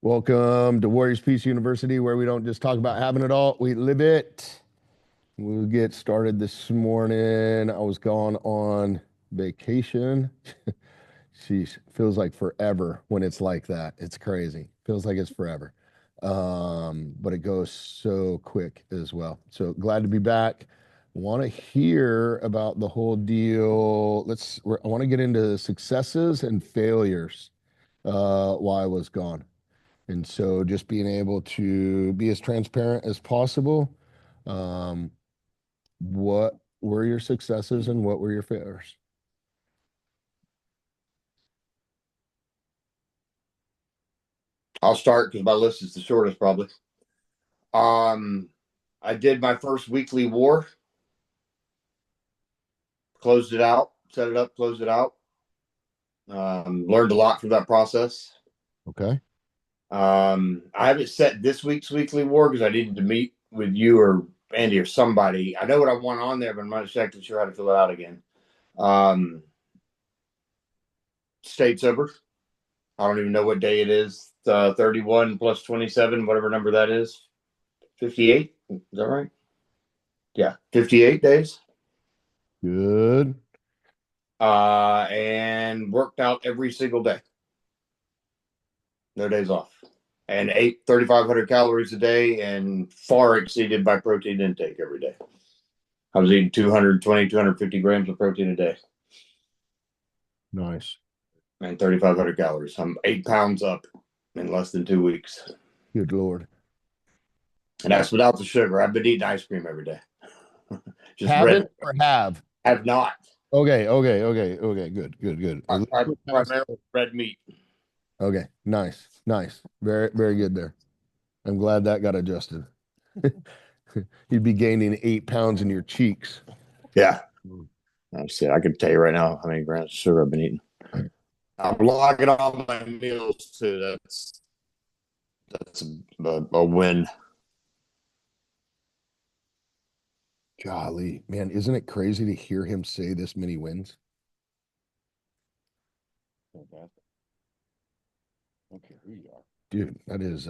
Welcome to Warriors Peace University, where we don't just talk about having it all, we live it. We'll get started this morning. I was gone on vacation. Sheesh, feels like forever when it's like that. It's crazy. Feels like it's forever. But it goes so quick as well. So glad to be back. Want to hear about the whole deal. I want to get into successes and failures while I was gone. And so just being able to be as transparent as possible. Um, what were your successes and what were your failures? I'll start because my list is the shortest, probably. Um, I did my first weekly war, closed it out, set it up, closed it out. Learned a lot from that process. Okay. I haven't set this week's weekly war because I needed to meet with you or Andy or somebody. I know what I want on there, but I'm not exactly sure how to fill it out again. Um, Stayed sober. I don't even know what day it is. 31 plus 27, whatever number that is. 58. Is that right? Yeah, 58 days. Good. And worked out every single day, no days off, and ate 3,500 calories a day and far exceeded my protein intake every day. I was eating 220, 250 grams of protein a day Nice. and 3,500 calories. I'm 8 pounds up in less than 2 weeks. Good Lord. And that's without the sugar. I've been eating ice cream every day. Just red. Haven't or have? Have not. Okay. Good, good, good. At least we're past- Primarily red meat. Okay. Nice. Nice. Very, very good there. I'm glad that got adjusted. You'd be gaining 8 pounds in your cheeks. Yeah. I can tell you right now how many grams of sugar I've been eating. I'm logging all my meals too. That's a win. Golly, man, isn't it crazy to hear him say this many wins? Okay, here you are. Dude, that is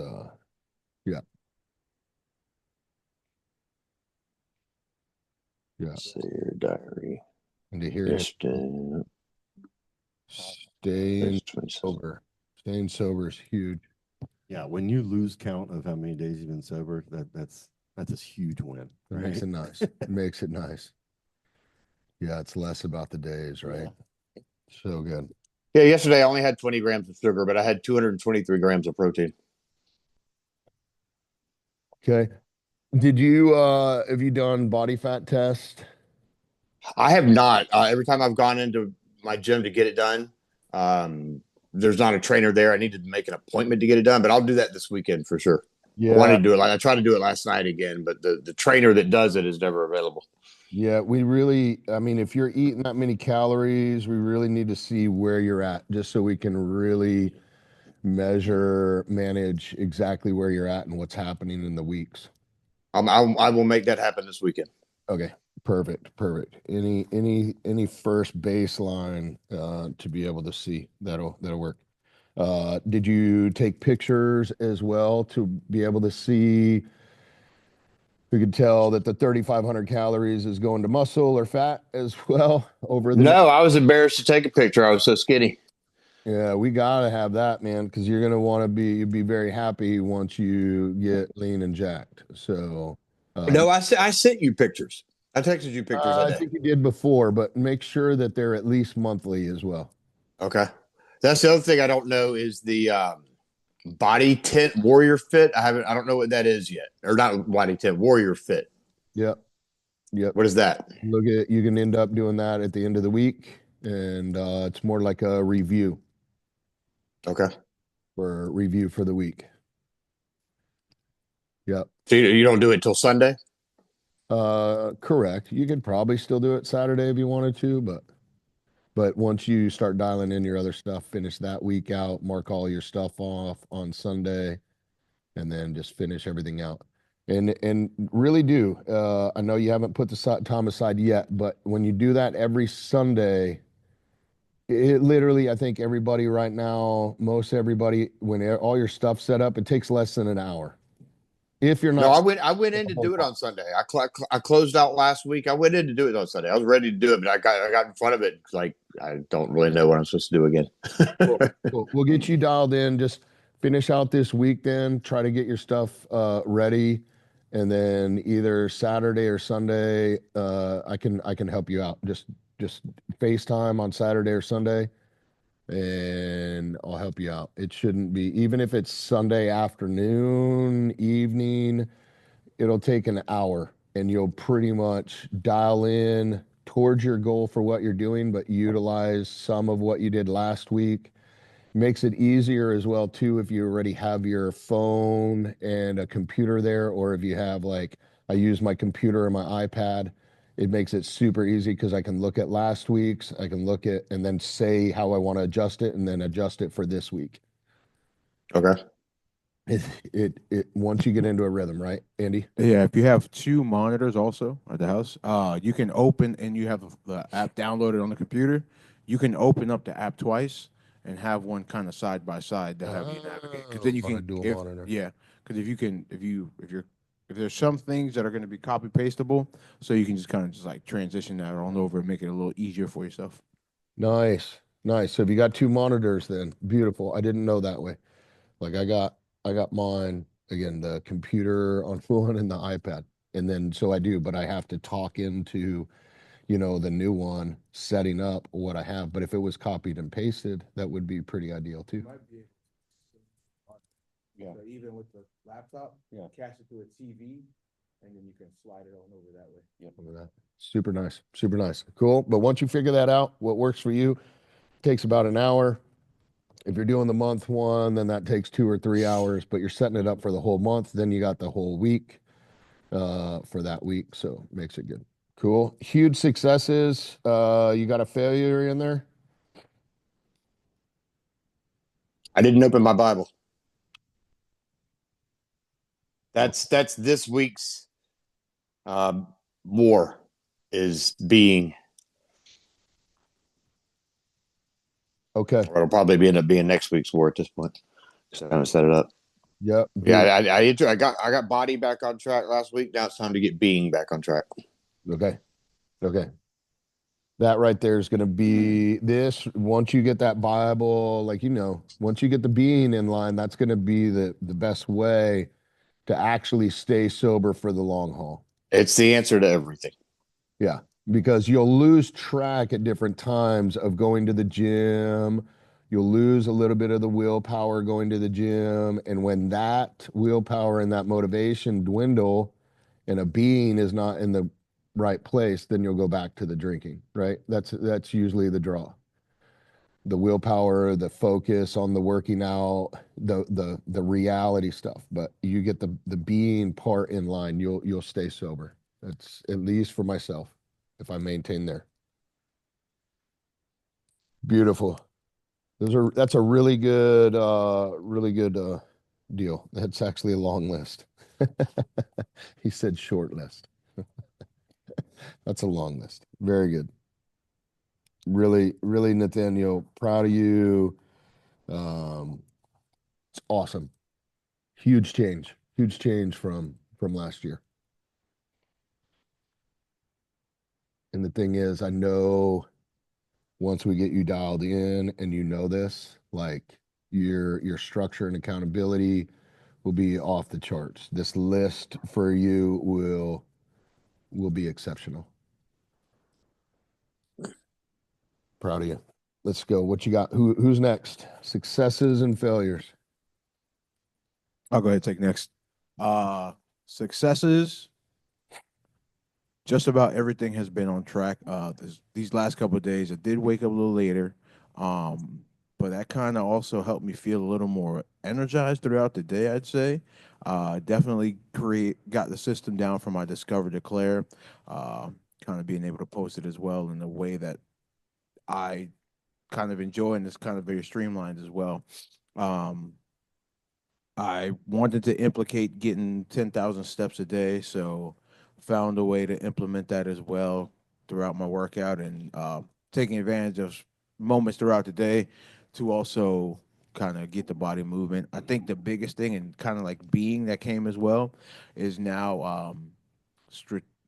yeah, yeah. See your diary. And to hear him Yesterday, staying sober. Staying sober is huge. Yeah, when you lose count of how many days you've been sober, that's a huge win. That makes it nice. It makes it nice. Yeah, it's less about the days, right? Yeah. So good. Yeah, yesterday I only had 20 grams of sugar, but I had 223 grams of protein. Okay. Have you done body fat test? I have not. Every time I've gone into my gym to get it done, there's not a trainer there. I needed to make an appointment to get it done, but I'll do that this weekend for sure. I wanted to do it. Like I tried to do it last night again, but the trainer that does it is never available. Yeah, I mean, if you're eating that many calories, we really need to see where you're at just so we can really manage exactly where you're at and what's happening in the weeks. I will make that happen this weekend. Okay, perfect. Any first baseline to be able to see that'll work. Did you take pictures as well to be able to see? We could tell that the 3,500 calories is going to muscle or fat as well over the next. No, I was embarrassed to take a picture. I was so skinny. Yeah, we gotta have that, man, because you're gonna want to you'd be very happy once you get lean and jacked. So, No, I sent you pictures. I texted you pictures that I day. think you did before, but make sure that they're at least monthly as well. Okay. That's the other thing I don't know is the body tent warrior fit. I don't know what that is yet. Or not body tent, warrior fit. Yep. Yep. What is that? You can end up doing that at the end of the week, and it's more like a review Okay. for the week. Yep. So you don't do it till Sunday? Correct. You could probably still do it Saturday if you wanted to, but once you start dialing in your other stuff, finish that week out, mark all your stuff off on Sunday, and then just finish everything out. And really do. I know you haven't put the time aside yet, but when you do that every Sunday, It literally, I think everybody right now, most everybody, when all your stuff's set up, it takes less than an hour. If you're No, not I went in the to whole do it month. on Sunday. I closed out last week. I went in to do it on Sunday. I was ready to do it, but I got in front of it. Like I don't really know what I'm supposed to do again. Cool. Cool. We'll get you dialed in. Just finish out this week, then try to get your stuff ready, and then either Saturday or Sunday, I can help you out. Just FaceTime on Saturday or Sunday, and I'll help you out. It shouldn't be, even if it's Sunday afternoon, evening, it'll take an hour, and you'll pretty much dial in towards your goal for what you're doing, but utilize some of what you did last week. Makes it easier as well too if you already have your phone and a computer there, or if you have, like, I use my computer and my iPad. It makes it super easy because I can look at last week's, I can look at and then say how I want to adjust it and then adjust it for this week. Okay. It once you get into a rhythm, right, Andy? Yeah, if you have two monitors also at the house, you can open and you have the app downloaded on the computer. You can open up the app twice and have one kind of side by side to have you navigate. Because then you On a can, dual if monitor. yeah, because if you can, if there's some things that are going to be copy pastable, so you can just kind of just like transition that on over and make it a little easier for yourself. Nice. Nice. So if you got two monitors, then beautiful. I didn't know that way. Like I got mine again, the computer on one and the iPad. And then so I do, but I have to talk into, the new one, setting up what I have. But if it was copied and pasted, that would be pretty ideal You too. might be able Yeah. so even with the laptop, Yeah. catch it to a TV, and then you can slide it on over that way. Look at that. Super nice. Super nice. Cool. But once you figure that out, what works for you takes about an hour. If you're doing the month one, then that takes 2 or 3 hours, but you're setting it up for the whole month. Then you got the whole week for that week. So makes it good. Cool. Huge successes. You got a failure in there? I didn't open my Bible. That's this week's war is being, Okay. or it'll probably end up being next week's war at this point. So I haven't set it up. Yep. Yeah, Beautiful. I got body back on track last week. Now it's time to get being back on track. Okay. Okay. That right there is going to be this. Once you get that Bible, like, once you get the being in line, that's going to be the best way to actually stay sober for the long haul. It's the answer to everything. Yeah, because you'll lose track at different times of going to the gym. You'll lose a little bit of the willpower going to the gym. And when that willpower and that motivation dwindle and a being is not in the right place, then you'll go back to the drinking, right? That's usually the draw. The willpower, the focus on the working out, the reality stuff. But you get the being part in line, you'll stay sober. That's at least for myself, if I maintain there. Beautiful. That's a really good deal. That's actually a long list. He said short list. That's a long list. Very good. Really, really, Nathaniel, proud of you. Um, it's awesome. Huge change from last year. And the thing is, I know once we get you dialed in and this, like, your structure and accountability will be off the charts. This list for you will be exceptional. Proud of you. Let's go. What you got? Who's next? Successes and failures. I'll go ahead and take next. Successes. Just about everything has been on track. These last couple of days, I did wake up a little later, but that kind of also helped me feel a little more energized throughout the day. I'd say, definitely got the system down for my Discover Declare, kind of being able to post it as well in a way that I kind of enjoy, and it's kind of very streamlined as well. Um, I wanted to implicate getting 10,000 steps a day, so found a way to implement that as well throughout my workout and taking advantage of moments throughout the day to also kind of get the body movement. I think the biggest thing and kind of like being that came as well is now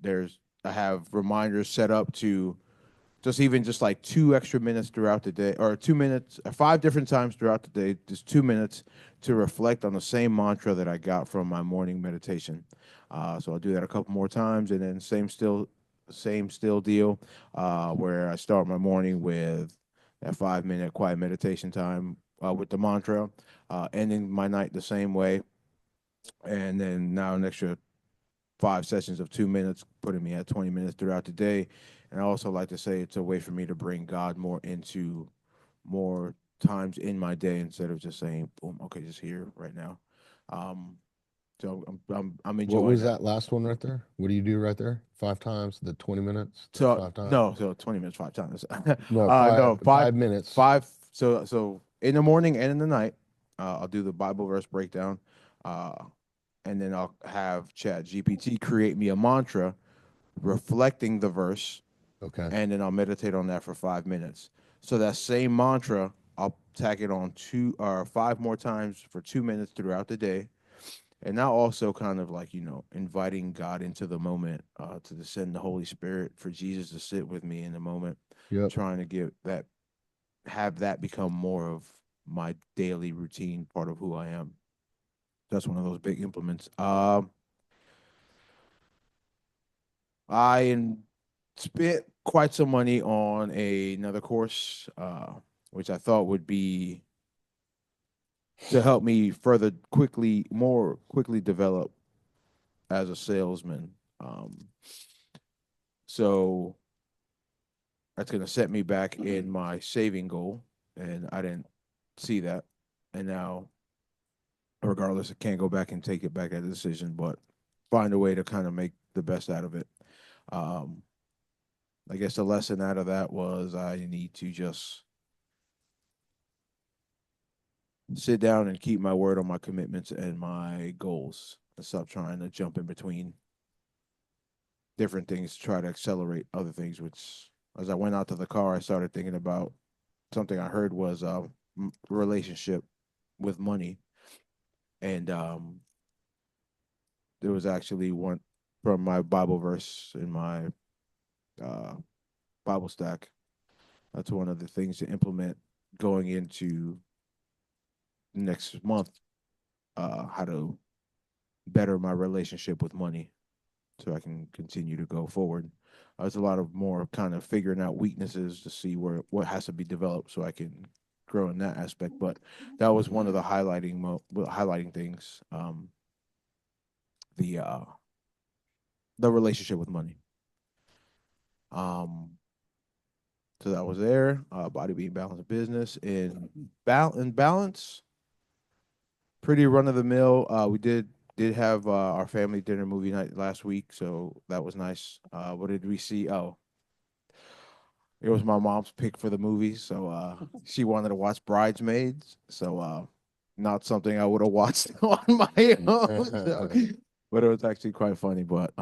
there's I have reminders set up to just even just like 2 extra minutes throughout the day, or 2 minutes, 5 different times throughout the day, just 2 minutes to reflect on the same mantra that I got from my morning meditation. So I'll do that a couple more times, and then same still deal, where I start my morning with that 5 minute quiet meditation time with the mantra, ending my night the same way, and then now an extra 5 sessions of 2 minutes, putting me at 20 minutes throughout the day. And I also like to say it's a way for me to bring God more into more times in my day instead of just saying, boom, okay, just here right now. Um, so I'm What enjoying was that. that last one right there? What do you do right there? 5 times the 20 minutes? That's So 5 times? no, so 20 minutes 5 times. No, No, five 5 minutes. five. So in the morning and in the night, I'll do the Bible verse breakdown, uh, and then I'll have Chat GPT create me a mantra reflecting the verse, Okay. and then I'll meditate on that for 5 minutes. So that same mantra, I'll tack it on 5 more times for 2 minutes throughout the day. And now also kind of like, inviting God into the moment, to descend the Holy Spirit, for Jesus to sit with me in the moment, Yep. trying to have that become more of my daily routine, part of who I am. That's one of those big implements. I spent quite some money on another course, which I thought would be to help me more quickly develop as a salesman. So that's going to set me back in my saving goal, and I didn't see that. And now, regardless, I can't go back and take it back at the decision, but find a way to kind of make the best out of it. Um, I guess the lesson out of that was I need to just sit down and keep my word on my commitments and my goals and stop trying to jump in between different things to try to accelerate other things. Which, as I went out to the car, I started thinking about something I heard was relationship with money. And there was actually one from my Bible verse in my uh, Bible stack. That's one of the things to implement going into next month, how to better my relationship with money so I can continue to go forward. There's a lot of more kind of figuring out weaknesses to see what has to be developed so I can grow in that aspect. But that was one of the highlighting things. The uh, the relationship with money. Um, so that was there. Body being balanced business in balance. Pretty run of the mill. We did have our family dinner movie night last week, so that was nice. What did we see? Oh, it was my mom's pick for the movie, so she wanted to watch Bridesmaids. So not something I would have watched on my own. But it was actually quite funny. But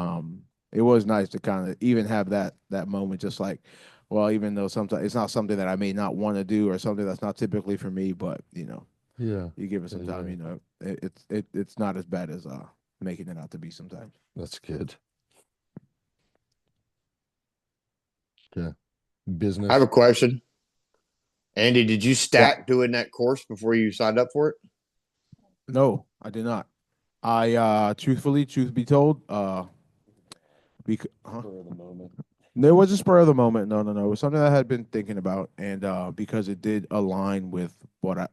it was nice to kind of even have that moment, just like, well, even though sometimes it's not something that I may not want to do or something that's not typically for me, but Yeah. you give it some time, it's not as bad as making it out to be sometimes. That's good. Yeah. Business. I have a question. Andy, did you stack Yeah. doing that course before you signed up for it? No, I did not. I truth be told, because the moment. there was a spur of the moment. No, no, no. It was something I had been thinking about, and because it did align with what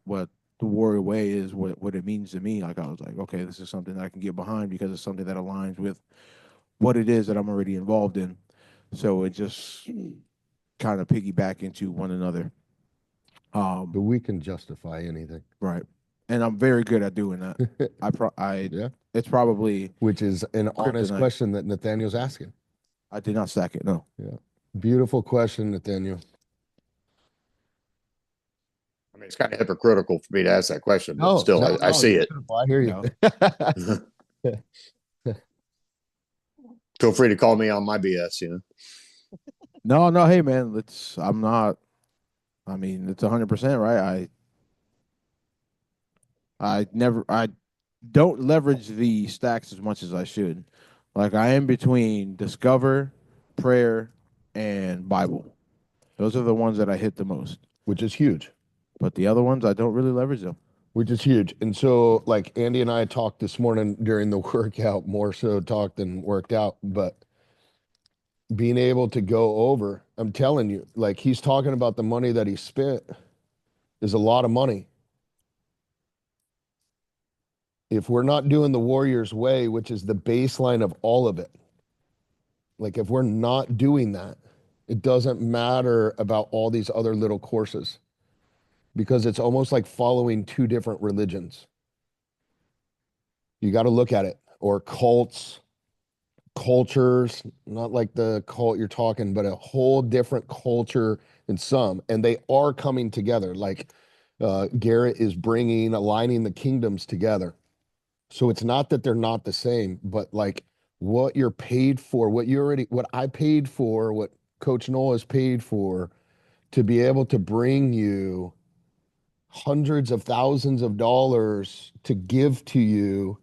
the Warrior Way is, what it means to me. Like I was like, okay, this is something that I can get behind because it's something that aligns with what it is that I'm already involved in. So it just kind of piggyback into one another. But we can justify anything. Right, and I'm very good at doing that. Yeah. It's probably Which is an honest kryptonite. question that Nathaniel's asking. I did not stack it. No. Yeah. Beautiful question, Nathaniel. I mean, it's kind of hypocritical for me to ask that question, but No, still, no, I no, see it's it. beautiful. I hear you. Feel free to call me on my BS, No, no. Hey, man. I'm I mean, it's 100% right. I don't leverage the stacks as much as I should. Like I am between Discover, Prayer, and Bible. Those are the ones that I hit the most. which is huge. But the other ones, I don't really leverage them. Which is huge. And so, like Andy and I talked this morning during the workout, more so talked than worked out, but being able to go over, I'm telling you, like he's talking about the money that he spent is a lot of money. If we're not doing the Warriors way, which is the baseline of all of it, like if we're not doing that, it doesn't matter about all these other little courses because it's almost like following two different religions. You got to look at it, or cults, cultures, not like the cult you're talking, but a whole different culture in some, and they are coming together. Like Garrett is bringing, aligning the kingdoms together. So it's not that they're not the same, but like what you're paid for, what I paid for, what Coach Noel has paid for to be able to bring you hundreds of thousands of dollars to give to you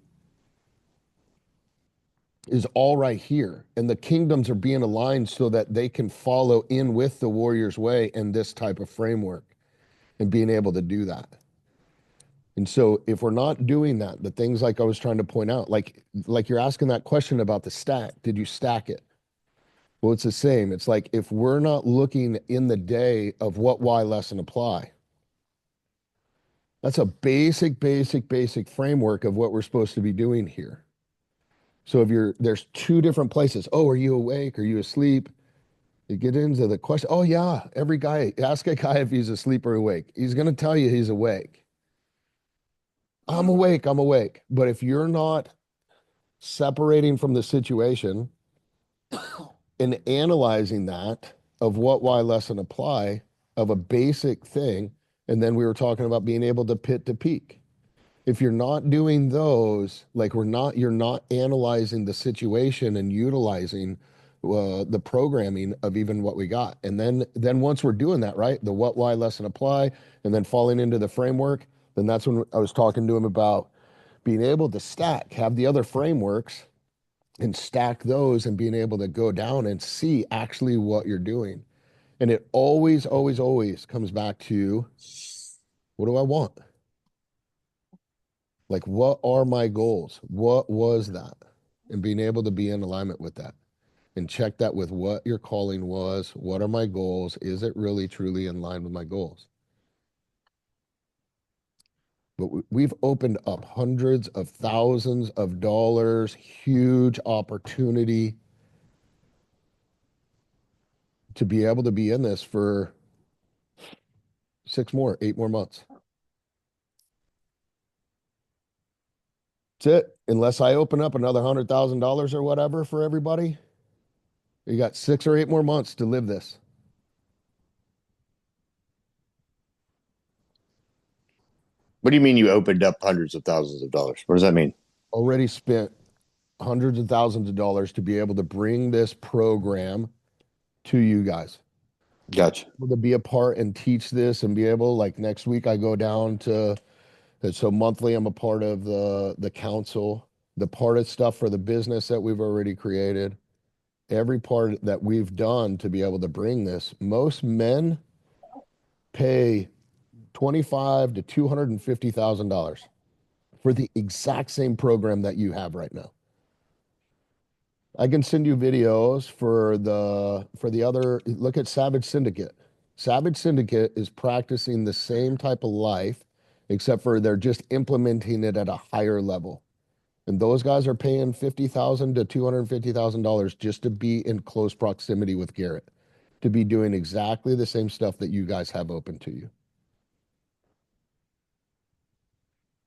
is all right here. And the kingdoms are being aligned so that they can follow in with the Warriors way and this type of framework and being able to do that. And so if we're not doing that, the things like I was trying to point out, like you're asking that question about the stack, did you stack it? Well, it's the same. It's like if we're not looking in the day of what, why, lesson, apply. That's a basic framework of what we're supposed to be doing here. So if there's two different places. Oh, are you awake? Are you asleep? You get into the question. Oh yeah, every guy, ask a guy if he's asleep or awake. He's going to tell you he's awake. I'm awake, I'm awake. But if you're not separating from the situation and analyzing that of what, why, lesson, apply of a basic thing, and then we were talking about being able to pit to peak. If you're not doing those, like you're not analyzing the situation and utilizing the programming of even what we got. And then once we're doing that, right, the what, why, lesson, apply, and then falling into the framework, then that's when I was talking to him about being able to stack, have the other frameworks and stack those and being able to go down and see actually what you're doing. And it always comes back to what do I want? Like, what are my goals? What was that? And being able to be in alignment with that and check that with what your calling was. What are my goals? Is it really truly in line with my goals? But we've opened up hundreds of thousands of dollars, huge opportunity to be able to be in this for 8 more months. That's it. Unless I open up another $100,000 or whatever for everybody, you got 6 or 8 more months to live this. What do you mean you opened up hundreds of thousands of dollars? What does that mean? Already spent hundreds of thousands of dollars to be able to bring this program to you guys. Gotcha. To be a part and teach this and be able, like next week, I go down to, so monthly, I'm a part of the council, the part of stuff for the business that we've already created, every part that we've done to be able to bring this. Most men pay $25,000 to $250,000 for the exact same program that you have right now. I can send you videos for the other. Look at Savage Syndicate. Savage Syndicate is practicing the same type of life, except for they're just implementing it at a higher level. And those guys are paying $50,000 to $250,000 just to be in close proximity with Garrett, to be doing exactly the same stuff that you guys have open to you.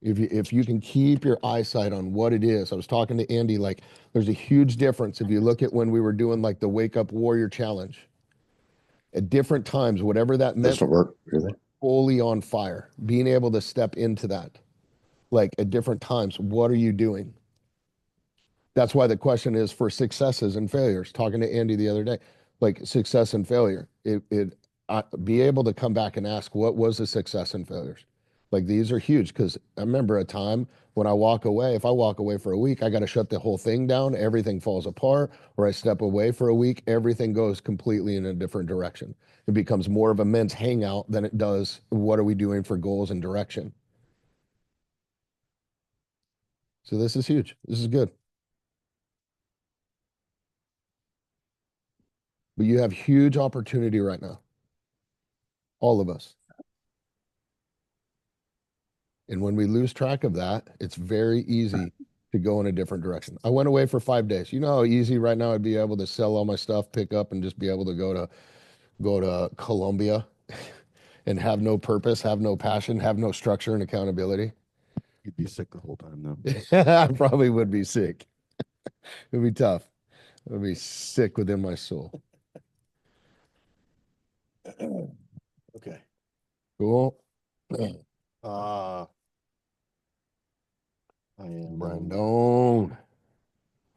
If you can keep your eyesight on what it is. I was talking to Andy, like there's a huge difference if you look at when we were doing like the Wake Up Warrior Challenge. At different times, whatever that meant, Doesn't work, really. fully on fire, being able to step into that. Like at different times, what are you doing? That's why the question is for successes and failures. Talking to Andy the other day, like success and failure. be able to come back and ask, what was the success and failures? Like these are huge because I remember a time when I walk away, if I walk away for a week, I got to shut the whole thing down. Everything falls apart. Or I step away for a week, everything goes completely in a different direction. It becomes more of a men's hangout than it does, what are we doing for goals and direction? So this is huge. This is good. But you have huge opportunity right now. All of us. And when we lose track of that, it's very easy to go in a different direction. I went away for 5 days. You know how easy right now I'd be able to sell all my stuff, pick up, and just be able to go to Colombia and have no purpose, have no passion, have no structure and accountability. You'd be sick the whole time, though. I probably would be sick. It'd be tough. I'd be sick within my soul. Okay. Cool. I am Brandon.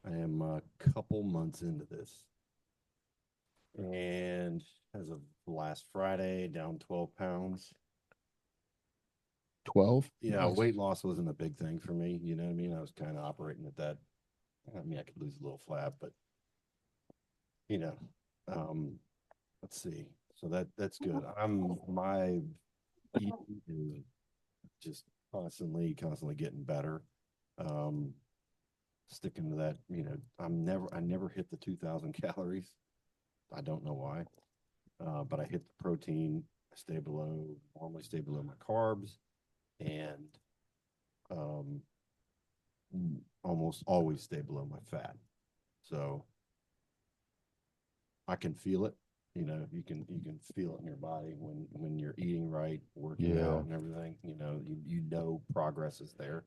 I am a couple months into this. And as of last Friday, down 12 pounds. 12? Yeah, Nice. weight loss wasn't a big thing for me. You know what I mean? I was kind of operating at that. I mean, I could lose a little flab, but you know, let's see. So that's good. My eating is just constantly getting better. Sticking to that, you know, I never hit the 2,000 calories. I don't know why. But I hit the protein, normally stay below my carbs, and almost always stay below my fat. So I can feel it. You know, you can feel it in your body when you're eating right, working out and everything. You know progress is there.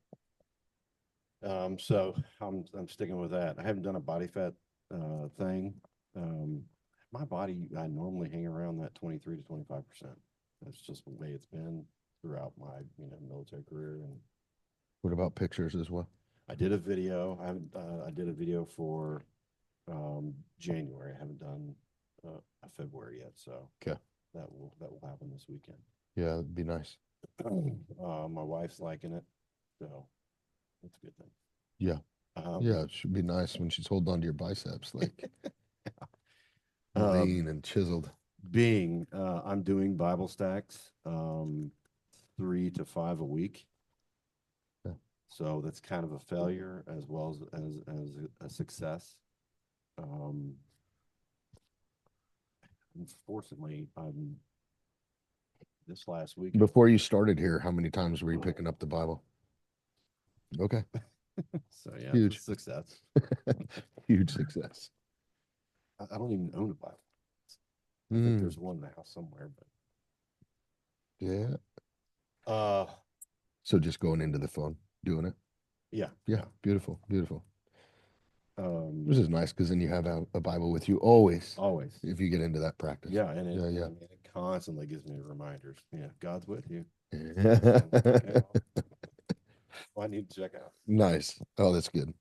So I'm sticking with that. I haven't done a body fat thing. My body, I normally hang around that 23 to 25%. That's just the way it's been throughout my military career. And What about pictures as well? I did a video. I did a video for January. I haven't done a February yet, so Okay. that will happen this weekend. Yeah, it'd be nice. My wife's liking it, so that's a good thing. Yeah. Yeah, it should be nice when she's holding on to your biceps, like lean and chiseled. I'm doing Bible stacks, 3 to 5 a week. Yeah. So that's kind of a failure as well as a success. Unfortunately, this last week. Before you started here, how many times were you picking up the Bible? Okay. So yeah, huge it's a success. Huge success. I don't even own a Bible. I think there's one in the house somewhere, but yeah. So just going into the phone, doing it. Yeah. Yeah. Beautiful. Beautiful. This is nice because then you have a Bible with you always. Always. If you get into that practice. Yeah, and it, yeah. I mean, it constantly gives me reminders. Yeah, God's with you. Okay, well, I need to check out. Nice. Oh, that's good.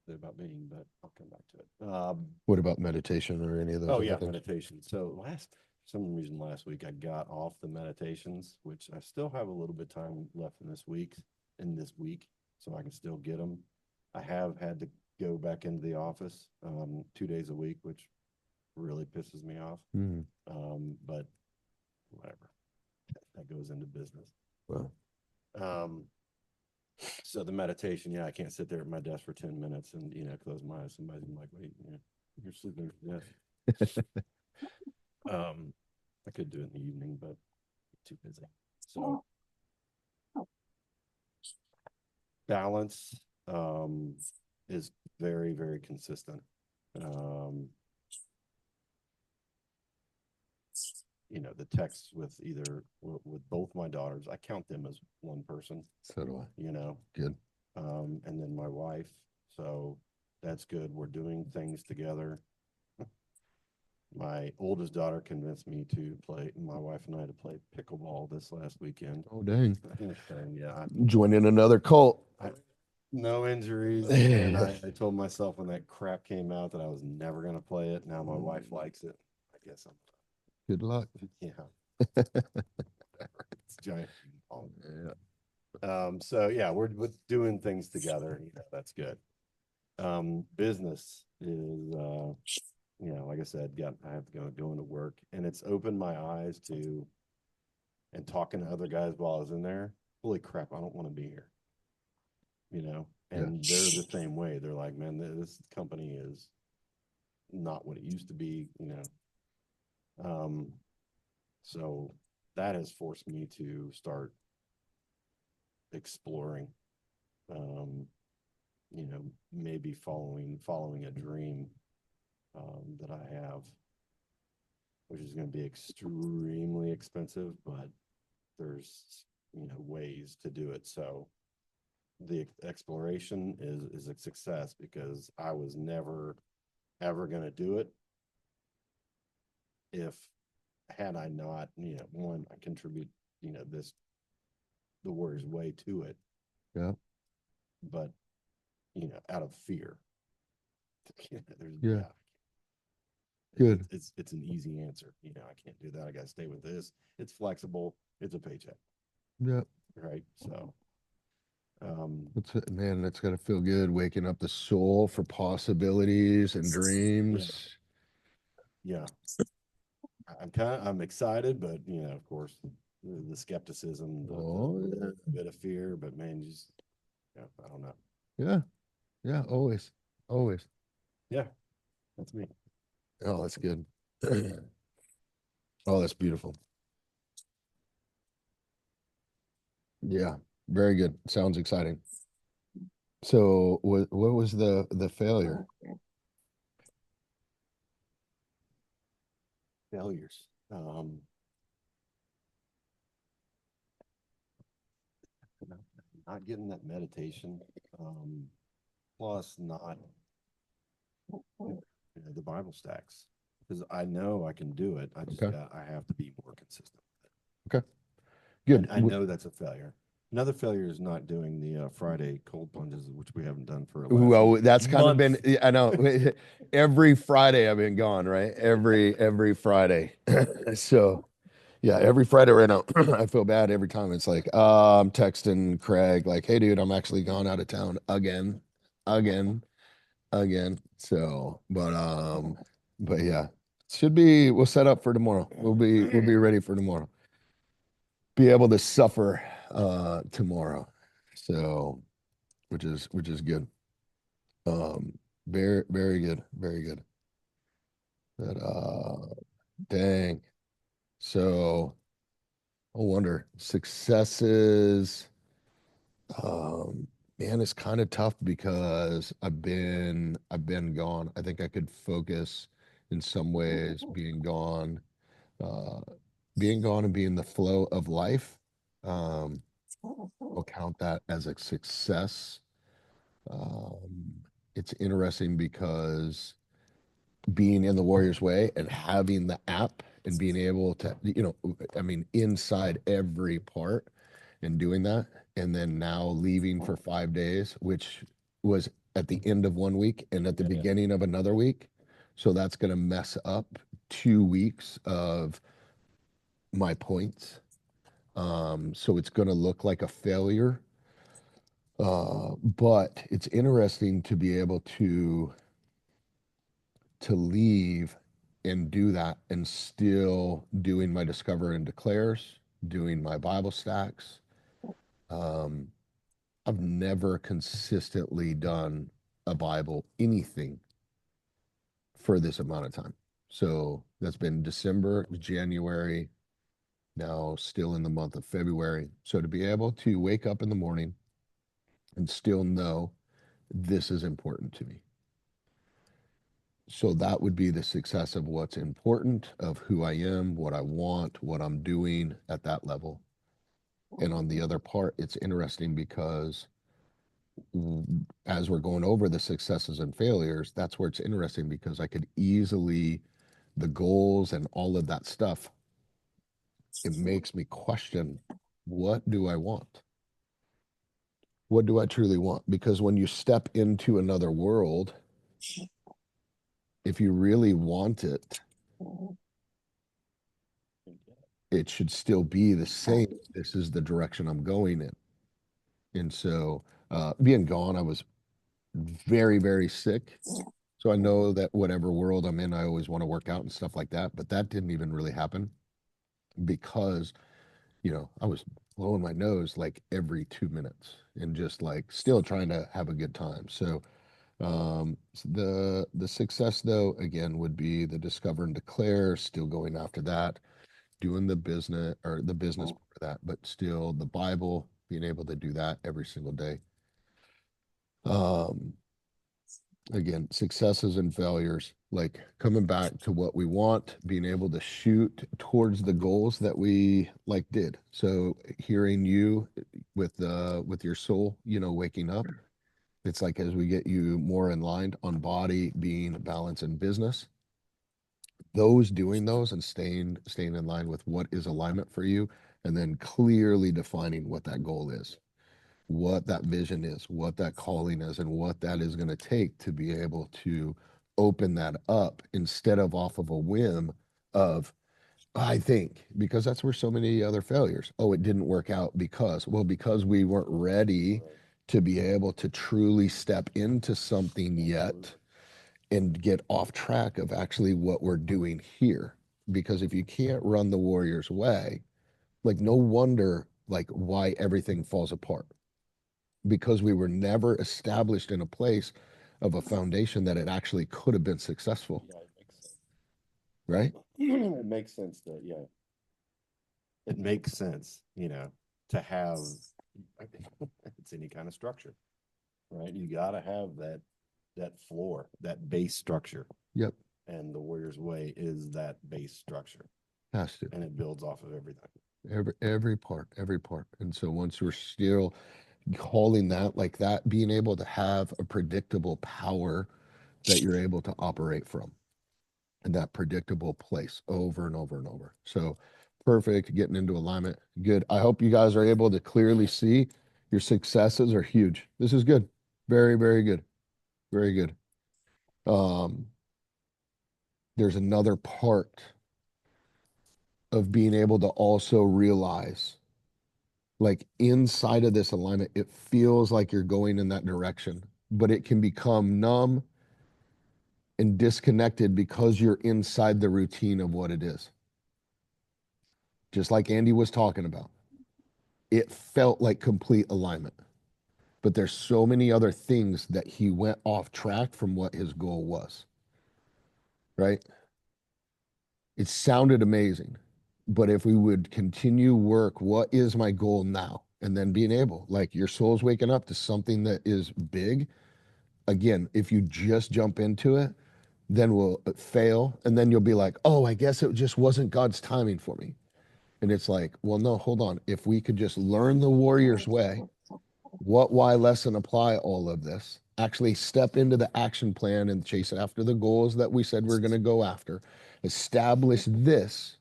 About being, but I'll come back to it. What about meditation or any of those? Oh yeah, things? meditation. So for some reason last week I got off the meditations, which I still have a little bit of time left in this week, so I can still get them. I have had to go back into the office 2 days a week, which really pisses me off. But whatever, that goes into business. Well. So the meditation, yeah, I can't sit there at my desk for 10 minutes and close my eyes. Somebody's like, wait, you're sleeping at your desk. I could do it in the evening, but too busy. So balance is very, very consistent. The texts with both my daughters, I count them as one person. So do I. Good. And then my wife. So that's good. We're doing things together. My oldest daughter convinced me to play, my wife and I, to play pickleball this last weekend. Oh, dang. Yeah. Join in another cult. No injuries. And I told myself when that crap came out that I was never going to play it. Now my wife likes it. I guess I'm, Good luck. yeah, it's giant. Yeah. So yeah, we're doing things together. That's good. Business is, like I said, I have to go into work, and it's opened my eyes to, and talking to other guys while I was in there. Holy crap, I don't want to be here. And they're the same way. They're like, man, this company is not what it used to be. So that has forced me to start exploring, um, maybe following a dream that I have, which is going to be extremely expensive, but there's ways to do it. So the exploration is a success because I was never ever going to do it if had I not, one, I contribute, this the Warriors way to it. Yeah. But out of fear. Yeah. Good. It's an easy answer. I can't do that. I got to stay with this. It's flexible. It's a paycheck. Yeah. Right. So, man, that's got to feel good. Waking up the soul for possibilities and dreams. Yeah. I'm excited, but of course, the skepticism, the bit of fear. But man, I don't know. Yeah. Yeah. Always. Always. Yeah. That's me. Oh, that's good. Oh, that's beautiful. Yeah. Very good. Sounds exciting. So what was the failure? Failures. Not getting that meditation. Plus not the Bible stacks, because I know I can do it. I just I have to be more consistent. Okay. Good. I know that's a failure. Another failure is not doing the Friday cold plunges, which we haven't done for a Well, that's kind of been, I know, every Friday I've been gone, right? Every Friday. So yeah, every Friday right now, I feel bad every time. It's like, I'm texting Craig, like, hey dude, I'm actually gone out of town again. So, but yeah, we'll set up for tomorrow. We'll be ready for tomorrow. Be able to suffer tomorrow. So, which is good. Very, very good. Very good. But dang. So I wonder, successes, man, it's kind of tough because I've been gone. I think I could focus in some ways uh being gone and being the flow of life. Um, I'll count that as a success. Um, it's interesting because being in the Warriors way and having the app and being able to, I mean, inside every part and doing that, and then now leaving for 5 days, which was at the end of one week and at the beginning of another week. So that's going to mess up 2 weeks of my points. So it's going to look like a failure. But it's interesting to be able to leave and do that and still doing my discover and declares, doing my Bible stacks. Um, I've never consistently done a Bible anything for this amount of time. So that's been December, January, now still in the month of February. So to be able to wake up in the morning and still know this is important to me. So that would be the success of what's important, of who I am, what I want, what I'm doing at that level. And on the other part, it's interesting because as we're going over the successes and failures, that's where it's interesting because I could easily, the goals and all of that stuff, it makes me question, what do I want? What do I truly want? Because when you step into another world, if you really want it, it should still be the same. This is the direction I'm going in. And so, being gone, I was very, very sick. So I know that whatever world I'm in, I always want to work out and stuff like that. But that didn't even really happen because, I was blowing my nose like every 2 minutes and just like still trying to have a good time. So, the success though, again, would be the discover and declare, still going after that, doing the business or the business part of that, but still the Bible, being able to do that every single day. Um, again, successes and failures, like coming back to what we want, being able to shoot towards the goals that we like did. So hearing you with your soul, waking up, it's like as we get you more in line on body, being balance and business, those doing those and staying in line with what is alignment for you, and then clearly defining what that goal is, what that vision is, what that calling is, and what that is going to take to be able to open that up instead of off of a whim of, I think, because that's where so many other failures. Oh, it didn't work out because we weren't ready to be able to truly step into something yet and get off track of actually what we're doing here. Because if you can't run the Warriors way, like no wonder like why everything falls apart, because we were never established in a place of a foundation that it actually could have been successful, Yeah, it makes sense. right? It makes sense that, yeah, it makes sense, to have it's any kind of structure, right? You got to have that floor, that base structure. Yep. And the Warriors way is that base structure, Has to. and it builds off of everything. Every part. And so once we're still calling that like that, being able to have a predictable power that you're able to operate from, in that predictable place over and over and over. So perfect, getting into alignment. Good. I hope you guys are able to clearly see your successes are huge. This is good. Very, very good. Very good. Um, there's another part of being able to also realize, like inside of this alignment, it feels like you're going in that direction, but it can become numb and disconnected because you're inside the routine of what it is. Just like Andy was talking about, it felt like complete alignment, but there's so many other things that he went off track from what his goal was, right? It sounded amazing, but if we would continue work, what is my goal now? And then being able, like your soul's waking up to something that is big. Again, if you just jump into it, then we'll fail. And then you'll be like, oh, I guess it just wasn't God's timing for me. And it's like, well, no, hold on. If we could just learn the warrior's way, what, why, lesson, apply all of this, actually step into the action plan and chase after the goals that we said we're going to go after, establish this,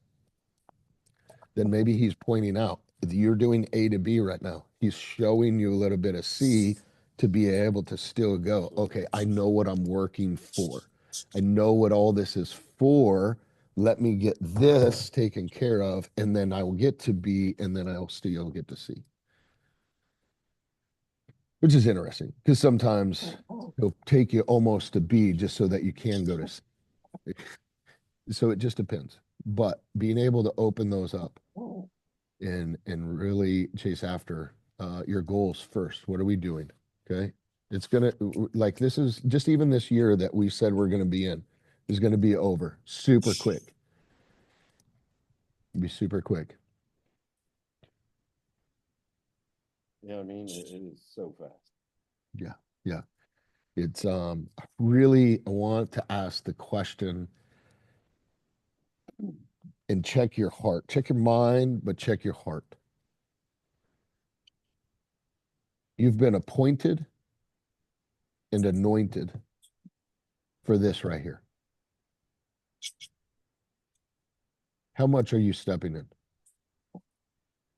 then maybe he's pointing out you're doing A to B right now. He's showing you a little bit of C to be able to still go, okay, I know what I'm working for. I know what all this is for. Let me get this taken care of, and then I will get to B, and then I'll still get to C. Which is interesting because sometimes he'll take you almost to B just so that you can go to C. So it just depends. But being able to open those up and really chase after your goals first. What are we doing? Okay. It's gonna like this is just even this year that we said we're gonna be in is gonna be over super quick. Be super quick. Yeah, I mean, it is so fast. Yeah. Yeah. It's really I want to ask the question and check your heart. Check your mind, but check your heart. You've been appointed and anointed for this right here. How much are you stepping in?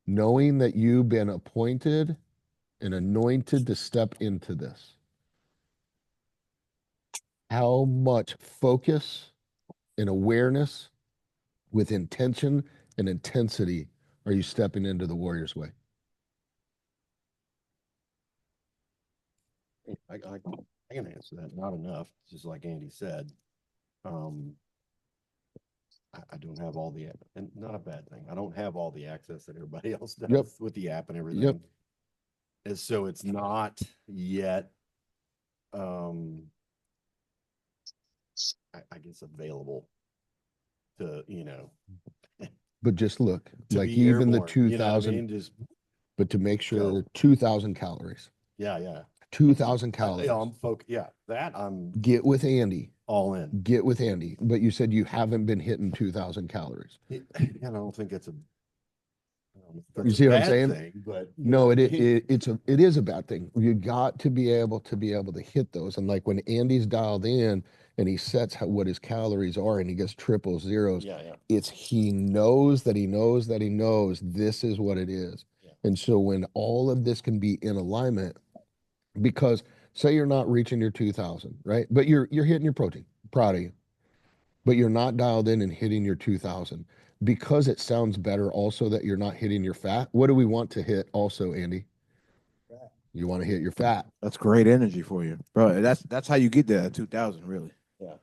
Knowing that you've been appointed and anointed to step into this, how much focus and awareness with intention and intensity are you stepping into the warrior's way? I can answer that. Not enough, just like Andy said. I don't have all the, and not a bad thing. I don't have all the access that everybody else does with the app and everything. And so it's not yet, I guess, available to, But just look, to like be even the airborne, 2000, Just but to make sure go. 2000 calories, Yeah. 2000 calories. I'm focused. Yeah, that I'm Get with Andy. all in. Get with Andy. But you said you haven't been hitting 2000 calories. And I don't think it's a, You see what I'm saying? thing, but no, it is a bad thing. You got to be able to hit those. And like when Andy's dialed in and he sets what his calories are and he gets triple zeros, it's he knows that he knows that he knows this is what it is. And so when all of this can be in alignment, because say you're not reaching your 2000, right? But you're hitting your protein. Proud of you. But you're not dialed in and hitting your 2000 because it sounds better also that you're not hitting your fat. What do we want to hit also, Andy? You want to hit your fat. That's great energy for you, bro. That's how you get there at 2000, really. Yeah.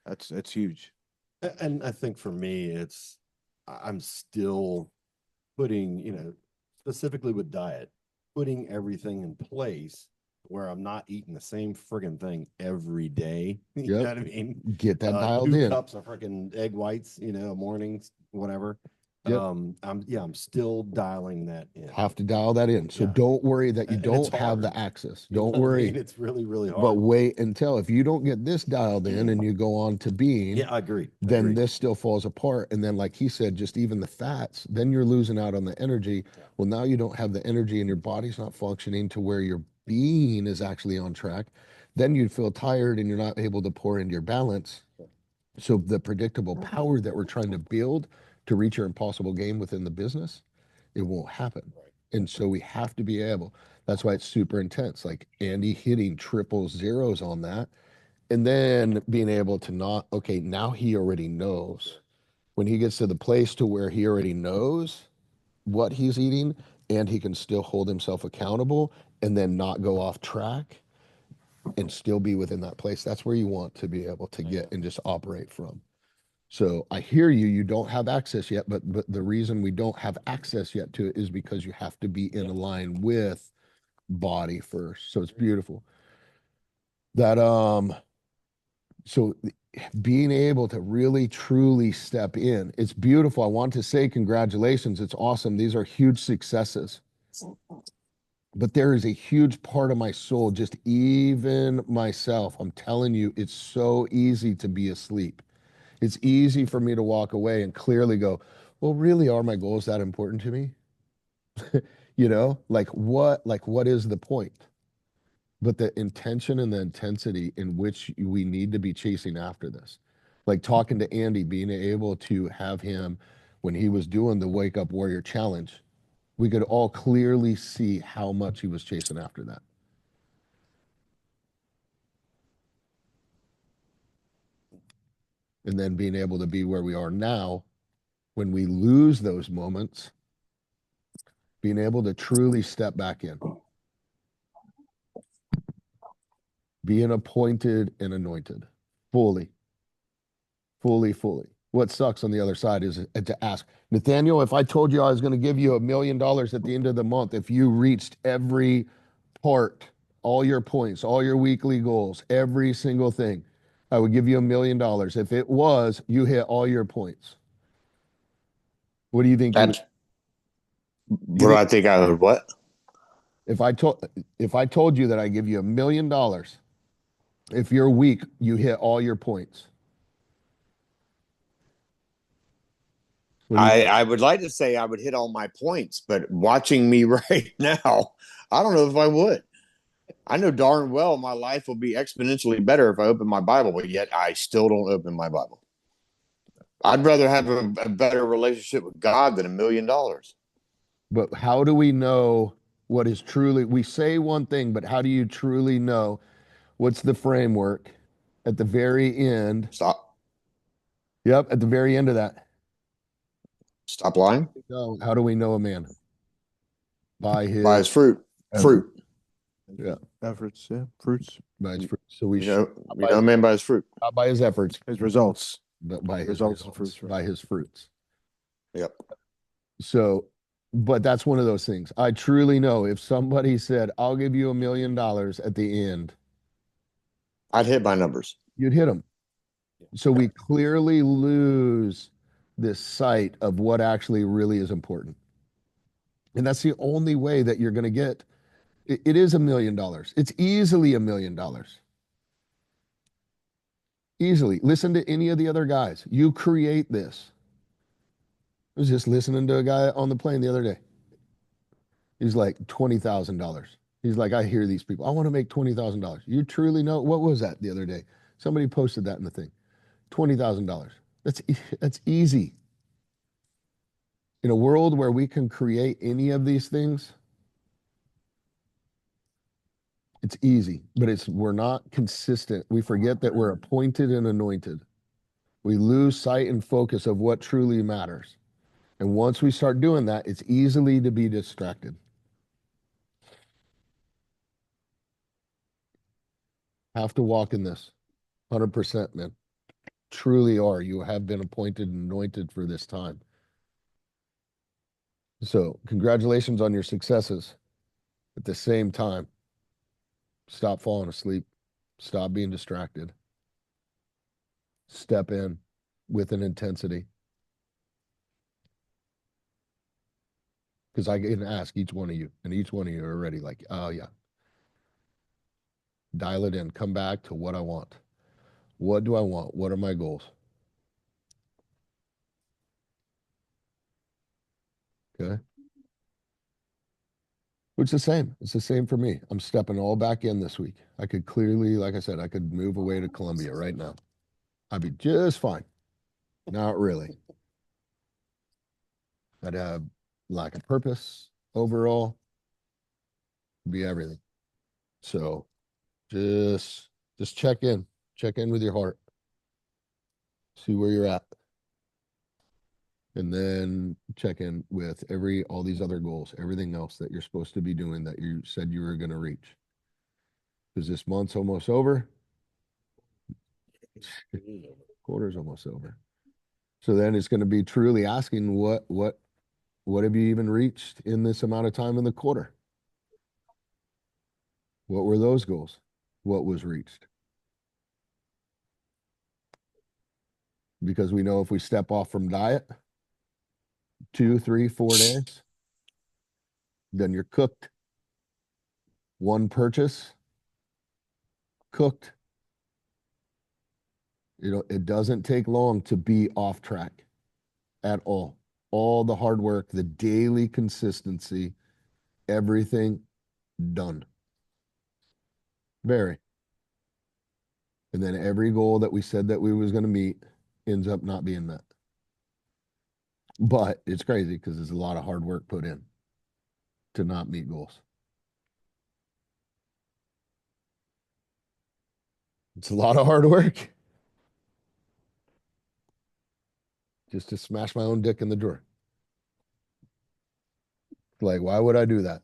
That's huge. And I think for me, I'm still putting, specifically with diet, putting everything in place where I'm not eating the same friggin' thing every day. You know what I mean? Get that dialed 2 in. cups of friggin' egg whites, mornings, whatever. Yep. I'm still dialing that in. Have to dial that in. So don't worry that you don't have the access. Don't worry. It's really, really hard. But wait until if you don't get this dialed in and you go on to being, I agree. Then this still falls apart. And then, like he said, just even the fats, then you're losing out on the energy. Yeah. Well, now you don't have the energy and your body's not functioning to where your being is actually on track. Then you feel tired and you're not able to pour into your balance. So the predictable power that we're trying to build to reach your impossible game within the business, it won't happen. And so we have to be able, that's why it's super intense. Like Andy hitting triple zeros on that. And then being able to not, okay, now he already knows. When he gets to the place to where he already knows what he's eating and he can still hold himself accountable and then not go off track and still be within that place. That's where you want to be able to get and just operate from. So I hear you, you don't have access yet, but the reason we don't have access yet to it is because you have to be in line with body first. So it's beautiful. That so being able to really truly step in, it's beautiful. I want to say congratulations. It's awesome. These are huge successes. But there is a huge part of my soul, just even myself. I'm telling you, it's so easy to be asleep. It's easy for me to walk away and clearly go, well, really, are my goals that important to me? Like what is the point? But the intention and the intensity in which we need to be chasing after this, like talking to Andy, being able to have him when he was doing the Wake Up Warrior Challenge, we could all clearly see how much he was chasing after that. And then being able to be where we are now, when we lose those moments, being able to truly step back in, being appointed and anointed fully. What sucks on the other side is to ask, Nathaniel, if I told you I was going to give you $1 million at the end of the month, if you reached every part, all your points, all your weekly goals, every single thing, I would give you $1 million. If it was, you hit all your points. What do you think? What do I think I would what? If I told you that I give you $1 million, if you're weak, you hit all your points. I would like to say I would hit all my points, but watching me right now, I don't know if I would. I know darn well my life will be exponentially better if I open my Bible, but yet I still don't open my Bible. I'd rather have a better relationship with God than $1 million. But how do we know what is truly, we say one thing, but how do you truly know? What's the framework at the very end? Stop. Yep, at the very end of that. Stop lying. How do we know a man? By his fruit. Fruit. Yeah. Efforts, yeah, fruits, By his fruit. So we You know by a man by his fruit. not by his efforts, his results. but by his Results and results, fruits, right. by his fruits. Yep. So, but that's one of those things. I truly know if somebody said, I'll give you $1 million at the end, I'd hit my numbers. you'd hit them. So we clearly lose this sight of what actually really is important. And that's the only way that you're going to get. It is $1 million. It's easily $1 million. Easily. Listen to any of the other guys. You create this. I was just listening to a guy on the plane the other day. He's like $20,000. He's like, I hear these people. I want to make $20,000. You truly know what was that the other day? Somebody posted that in the thing. $20,000. That's easy. In a world where we can create any of these things, it's easy, but we're not consistent. We forget that we're appointed and anointed. We lose sight and focus of what truly matters. And once we start doing that, it's easily to be distracted. Have to walk in this 100%, man. Truly are. You have been appointed and anointed for this time. So, congratulations on your successes. At the same time, stop falling asleep. Stop being distracted. Step in with an intensity. Because I can ask each one of you, and each one of you are already like, oh, yeah. Dial it in. Come back to what I want. What do I want? What are my goals? Okay. It's the same. It's the same for me. I'm stepping all back in this week. I could clearly, like I said, I could move away to Colombia right now. I'd be just fine. Not really. I'd have lack of purpose overall. Be everything. So just check in. Check in with your heart. See where you're at. And then check in with all these other goals, everything else that you're supposed to be doing that you said you were going to reach. Because this month's almost over. Quarter's almost over. So then it's going to be truly asking what have you even reached in this amount of time in the quarter? What were those goals? What was reached? Because we know if we step off from diet 2, 3, 4 days, then you're cooked. One purchase, cooked. It doesn't take long to be off track at all. All the hard work, the daily consistency, everything done. Very. And then every goal that we said that we was going to meet ends up not being met. But it's crazy because there's a lot of hard work put in to not meet goals. It's a lot of hard work just to smash my own dick in the drawer. Like, why would I do that?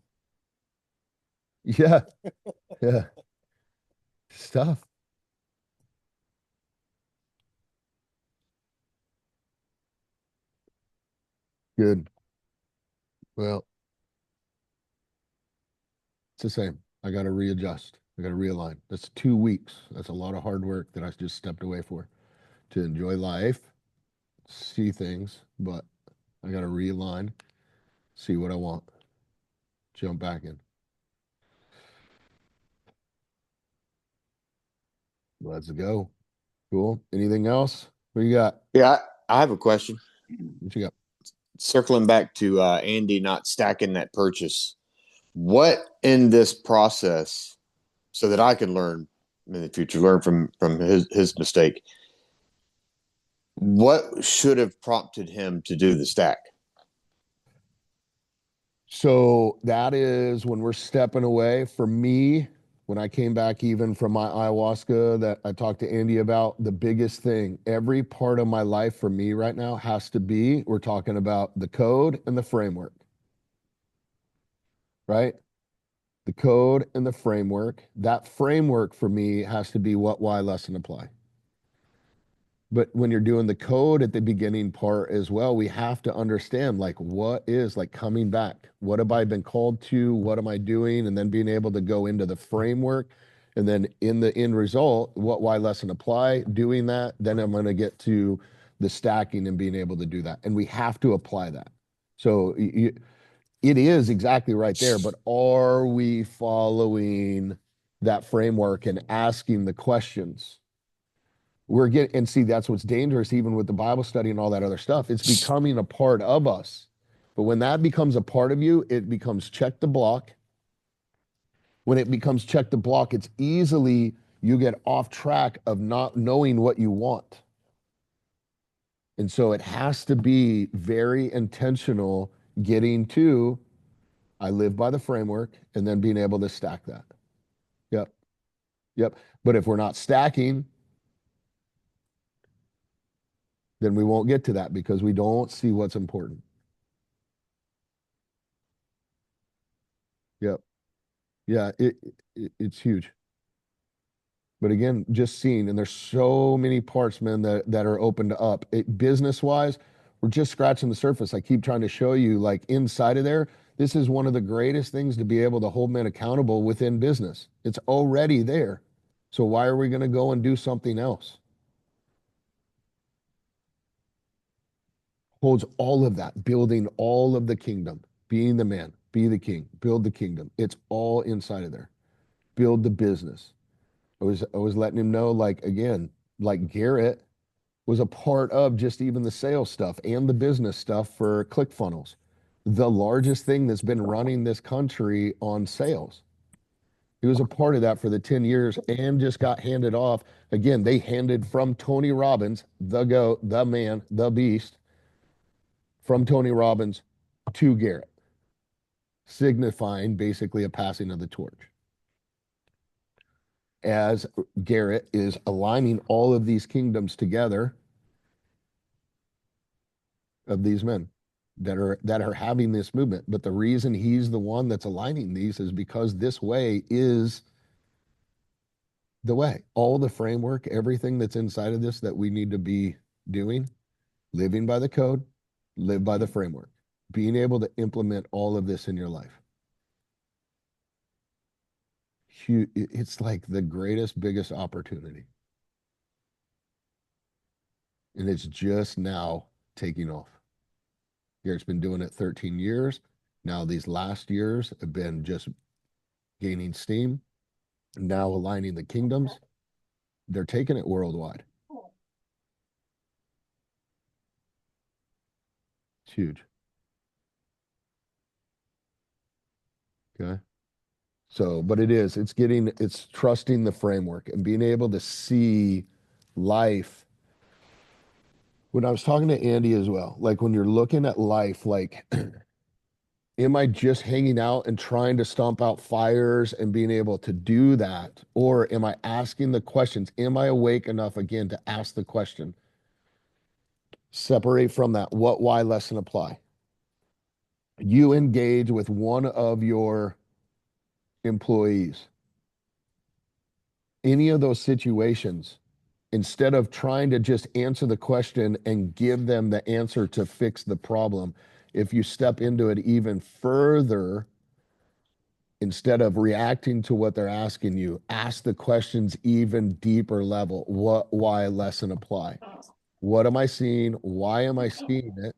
Yeah. Yeah. Stuff. Good. Well, it's the same. I got to readjust. I got to realign. That's 2 weeks. That's a lot of hard work that I just stepped away for to enjoy life, see things, but I got to realign, see what I want, jump back in. Let's go. Cool. Anything else? What you got? Yeah, I have a question. What you got? Circling back to Andy not stacking that purchase. What in this process, so that I can learn in the future, learn from his mistake, what should have prompted him to do the stack? So that is when we're stepping away. For me, when I came back even from my ayahuasca that I talked to Andy about, the biggest thing, every part of my life for me right now has to be, we're talking about the code and the framework, right? The code and the framework. That framework for me has to be what, why, lesson, apply. But when you're doing the code at the beginning part as well, we have to understand like what is like coming back. What have I been called to? What am I doing? And then being able to go into the framework. And then in the end result, what, why, lesson, apply, doing that. Then I'm going to get to the stacking and being able to do that. And we have to apply that. So it is exactly right there. But are we following that framework and asking the questions? We're getting, and see, that's what's dangerous, even with the Bible study and all that other stuff. It's becoming a part of us. But when that becomes a part of you, it becomes check the block. When it becomes check the block, it's easily you get off track of not knowing what you want. And so it has to be very intentional getting to, I live by the framework, and then being able to stack that. Yep. Yep. But if we're not stacking, then we won't get to that because we don't see what's important. Yep. Yeah, it's huge. But again, just seeing, and there's so many parts, man, that are opened up. Business wise, we're just scratching the surface. I keep trying to show you, like inside of there, this is one of the greatest things to be able to hold men accountable within business. It's already there. So why are we going to go and do something else? Holds all of that, building all of the kingdom, being the man, be the king, build the kingdom. It's all inside of there. Build the business. I was letting him know, like again, like Garrett was a part of just even the sales stuff and the business stuff for ClickFunnels, the largest thing that's been running this country on sales. He was a part of that for the 10 years and just got handed off. Again, they handed from Tony Robbins, the GOAT, the man, the beast, from Tony Robbins to Garrett, signifying basically a passing of the torch. As Garrett is aligning all of these kingdoms together of these men that are having this movement. But the reason he's the one that's aligning these is because this way is the way. All the framework, everything that's inside of this that we need to be doing, living by the code, live by the framework, being able to implement all of this in your life. It's like the greatest, biggest opportunity. And it's just now taking off. Garrett's been doing it 13 years. Now these last years have been just gaining steam. Now aligning the kingdoms. They're taking it worldwide. It's huge. Okay. So, but it's trusting the framework and being able to see life. When I was talking to Andy as well, like when you're looking at life, like, am I just hanging out and trying to stomp out fires and being able to do that? Or am I asking the questions? Am I awake enough again to ask the question? Separate from that. What, why, lesson, apply. You engage with one of your employees, any of those situations, instead of trying to just answer the question and give them the answer to fix the problem, if you step into it even further, instead of reacting to what they're asking you, ask the questions even deeper level. What, why, lesson, apply. What am I seeing? Why am I seeing it?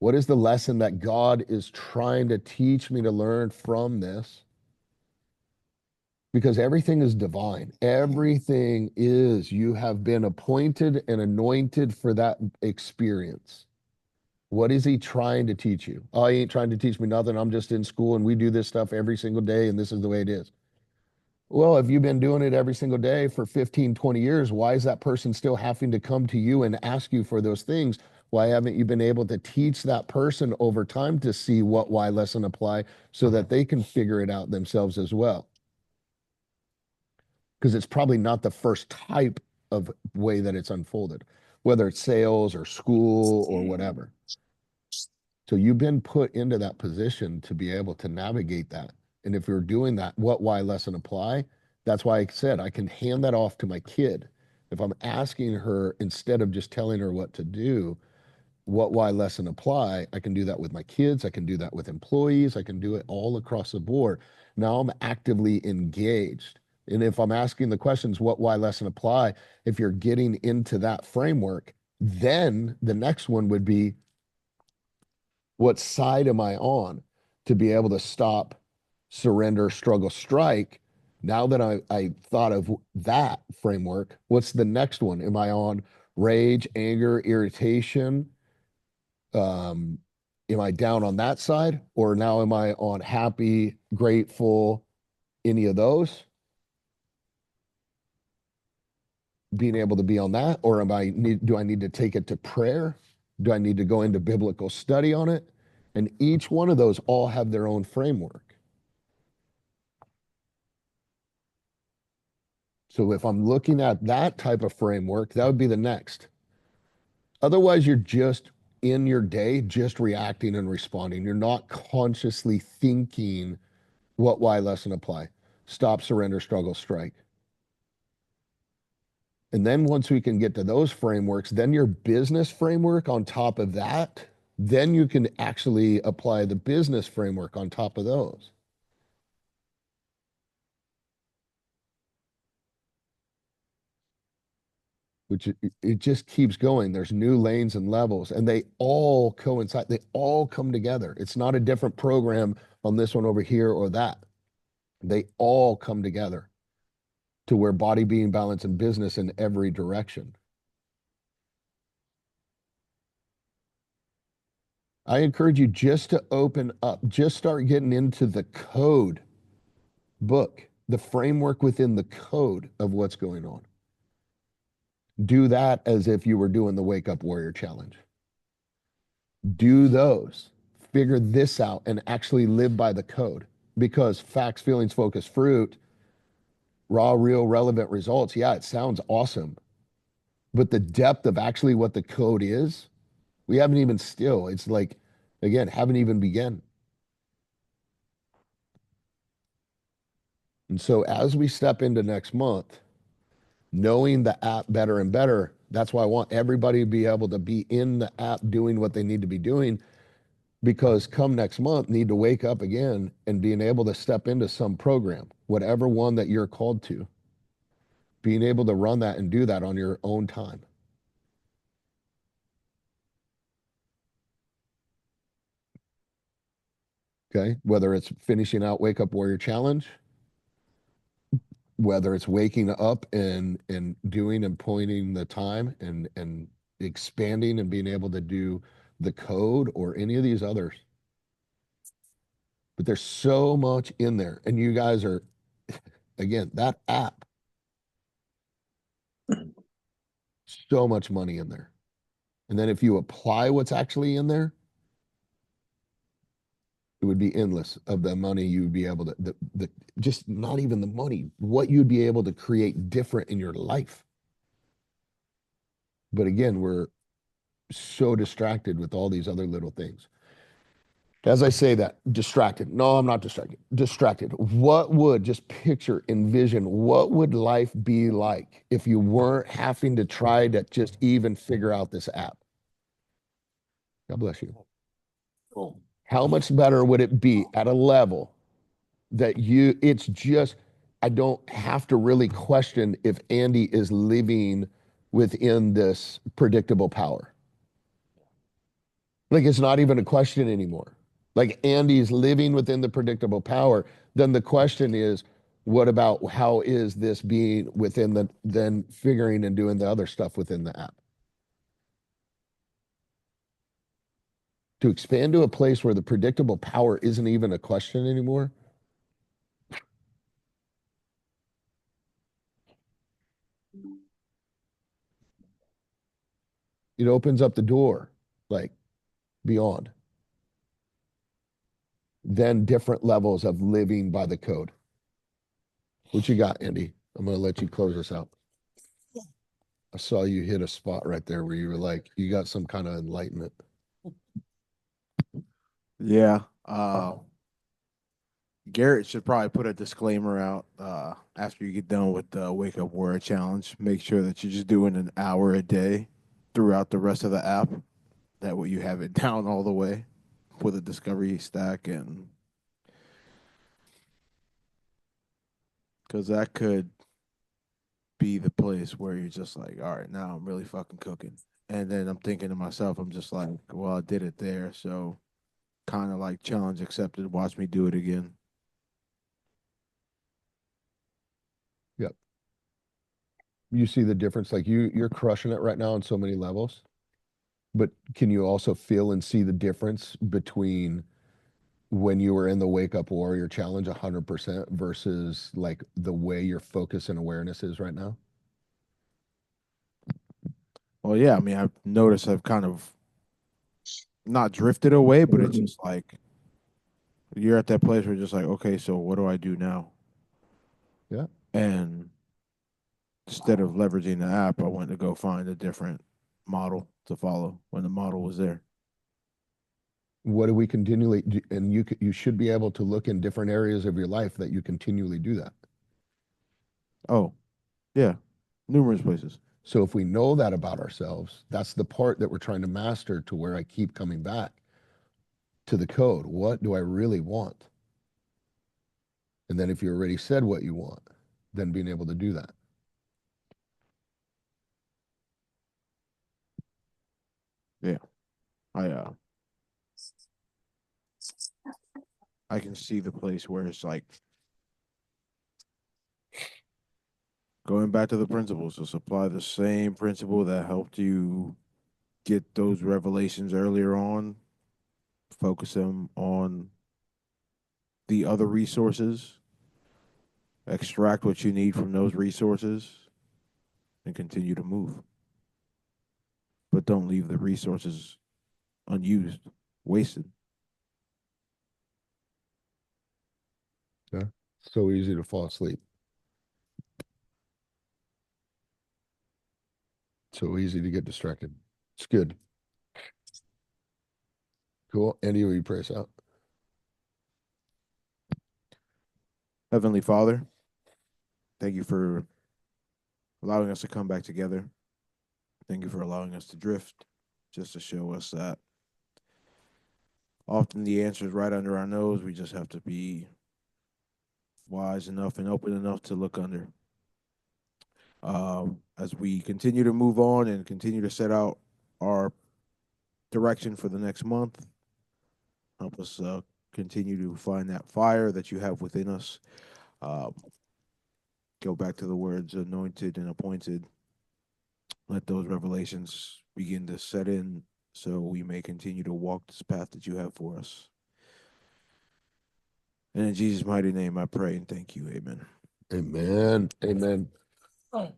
What is the lesson that God is trying to teach me to learn from this? Because everything is divine. Everything is, you have been appointed and anointed for that experience. What is he trying to teach you? Oh, he ain't trying to teach me nothing. I'm just in school and we do this stuff every single day and this is the way it is. Well, if you've been doing it every single day for 15, 20 years, why is that person still having to come to you and ask you for those things? Why haven't you been able to teach that person over time to see what, why, lesson, apply so that they can figure it out themselves as well? Because it's probably not the first type of way that it's unfolded, whether it's sales or school or whatever. So you've been put into that position to be able to navigate that. And if you're doing that, what, why, lesson, apply, that's why I said I can hand that off to my kid. If I'm asking her, instead of just telling her what to do, what, why, lesson, apply, I can do that with my kids. I can do that with employees. I can do it all across the board. Now I'm actively engaged. And if I'm asking the questions, what, why, lesson, apply, if you're getting into that framework, then the next one would be, what side am I on to be able to stop, surrender, struggle, strike? Now that I thought of that framework, what's the next one? Am I on rage, anger, irritation? Am I down on that side? Or now am I on happy, grateful, any of those? Being able to be on that? Or do I need to take it to prayer? Do I need to go into biblical study on it? And each one of those all have their own framework. So if I'm looking at that type of framework, that would be the next. Otherwise, you're just in your day, just reacting and responding. You're not consciously thinking what, why, lesson, apply. Stop, surrender, struggle, strike. And then once we can get to those frameworks, then your business framework on top of that, then you can actually apply the business framework on top of those. Which it just keeps going. There's new lanes and levels, and they all coincide. They all come together. It's not a different program on this one over here or that. They all come together to where body, being, balance, and business in every direction. I encourage you just to open up, just start getting into the code book, the framework within the code of what's going on. Do that as if you were doing the Wake Up Warrior Challenge. Do those, figure this out, and actually live by the code. Because facts, feelings, focus, fruit, raw, real, relevant results, yeah, it sounds awesome. But the depth of actually what the code is, we haven't even still. It's like, again, haven't even begun. And so as we step into next month, knowing the app better and better, that's why I want everybody to be able to be in the app doing what they need to be doing, because come next month, need to wake up again and being able to step into some program, whatever one that you're called to, being able to run that and do that on your own time. Okay, whether it's finishing out Wake Up Warrior Challenge, whether it's waking up and doing and pointing the time and expanding and being able to do the code or any of these others. But there's so much in there, and you guys are, again, that app, so much money in there. And then if you apply what's actually in there, it would be endless of the money you would be able to, just not even the money, what you'd be able to create different in your life. But again, we're so distracted with all these other little things. As I say that, distracted. No, I'm not distracted. Distracted. What would, just picture, envision, what would life be like if you weren't having to try to just even figure out this app? God bless you. Cool. How much better would it be at a level that it's just, I don't have to really question if Andy is living within this predictable power. Like, it's not even a question anymore. Like, Andy's living within the predictable power. Then the question is, what about how is this being within then figuring and doing the other stuff within the app? To expand to a place where the predictable power isn't even a question anymore. It opens up the door. like beyond. Then different levels of living by the code. What you got, Andy? I'm going to let you close us out. I saw you hit a spot right there where you were like, you got some kind of enlightenment. Yeah. Garrett should probably put a disclaimer out after you get done with the Wake Up Warrior Challenge. Make sure that you're just doing an hour a day throughout the rest of the app. That way you have it down all the way with a discovery stack, and because that could be the place where you're just like, all right, now I'm really fucking cooking. And then I'm thinking to myself, I'm just like, well, I did it there, so kind of like challenge accepted. Watch me do it again. Yep. You see the difference. Like you're crushing it right now on so many levels. But can you also feel and see the difference between when you were in the Wake Up Warrior Challenge 100% versus like the way your focus and awareness is right now? Well, yeah, I mean, I've noticed I've kind of not drifted away, but it's just like you're at that place where you're just like, okay, so what do I do now? Yeah. And instead of leveraging the app, I went to go find a different model to follow when the model was there. What do we continually do? And you should be able to look in different areas of your life that you continually do that. Oh, yeah, numerous places. So if we know that about ourselves, that's the part that we're trying to master to where I keep coming back to the code. What do I really want? And then if you already said what you want, then being able to do that. Yeah, I can see the place where it's like going back to the principles. Just apply the same principle that helped you get those revelations earlier on. Focus them on the other resources. Extract what you need from those resources, and continue to move. But don't leave the resources unused, wasted. Yeah. So easy to fall asleep. So easy to get distracted. It's good. Cool. Andy, will you pray us out? Heavenly Father, thank you for allowing us to come back together. Thank you for allowing us to drift, just to show us that often the answer is right under our nose. We just have to be wise enough and open enough to look under. As we continue to move on and continue to set out our direction for the next month, help us continue to find that fire that you have within us. Um, go back to the words anointed and appointed. Let those revelations begin to set in so we may continue to walk this path that you have for us. And in Jesus' mighty name, I pray and thank you. Amen. Amen. Amen.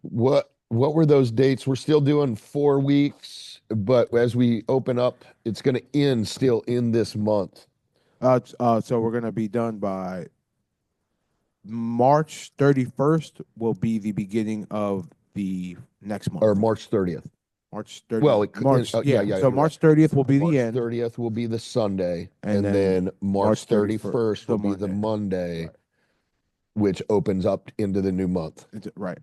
What were those dates? We're still doing 4 weeks, but as we open up, it's going to end still in this month. So we're going to be done by March 31st will be the beginning of the next month. Or March 30th. March 30th. Well, March, yeah. So March 30th will be March the end. 30th will be the Sunday, And and then then March 31st will be the Monday, Right. which opens up into the new month. Right.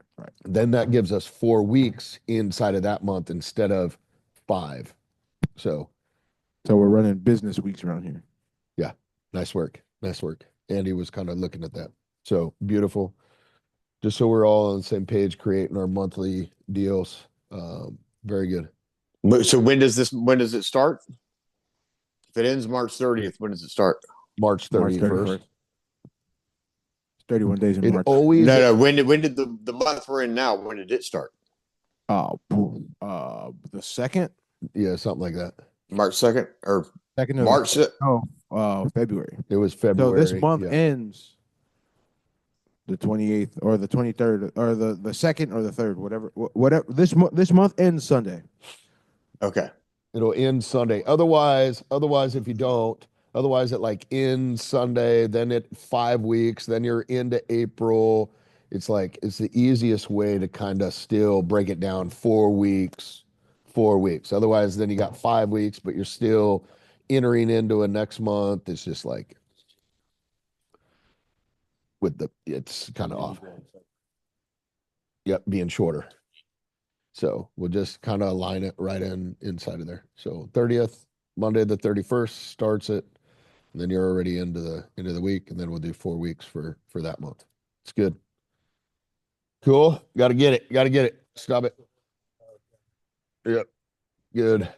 Then that gives us 4 weeks inside of that month instead of 5. So we're running business weeks around here. yeah, nice work. Nice work. Andy was kind of looking at that. So beautiful. Just so we're all on the same page, creating our monthly deals. Very good. So when does it start? If it ends March 30th, when does it start? March 31st. 31 days in It March. always No. When did the month we're in now? When did it start? The second. Yeah, something like that. March 2nd or Second March? February. It was February. So this month ends the 28th or the 23rd or the second or the third, whatever. This month ends Sunday. Okay. It'll end Sunday. Otherwise, if you don't, otherwise it like ends Sunday, then it 5 weeks, then you're into April. It's like it's the easiest way to kind of still break it down 4 weeks, 4 weeks. Otherwise, then you got 5 weeks, but you're still entering into a next month. It's just like it's kind of off. Yep, being shorter. So we'll just kind of align it right inside of there. So 30th, Monday the 31st starts it, and then you're already into the week, and then we'll do 4 weeks for that month. It's good. Cool. Got to get it. Got to get it. Stop it. Yep. Good.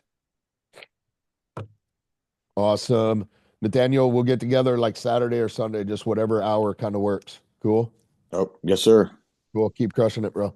Awesome. Nathaniel, we'll get together like Saturday or Sunday, just whatever hour kind of works. Cool. Oh, yes, sir. Cool. Keep crushing it, bro.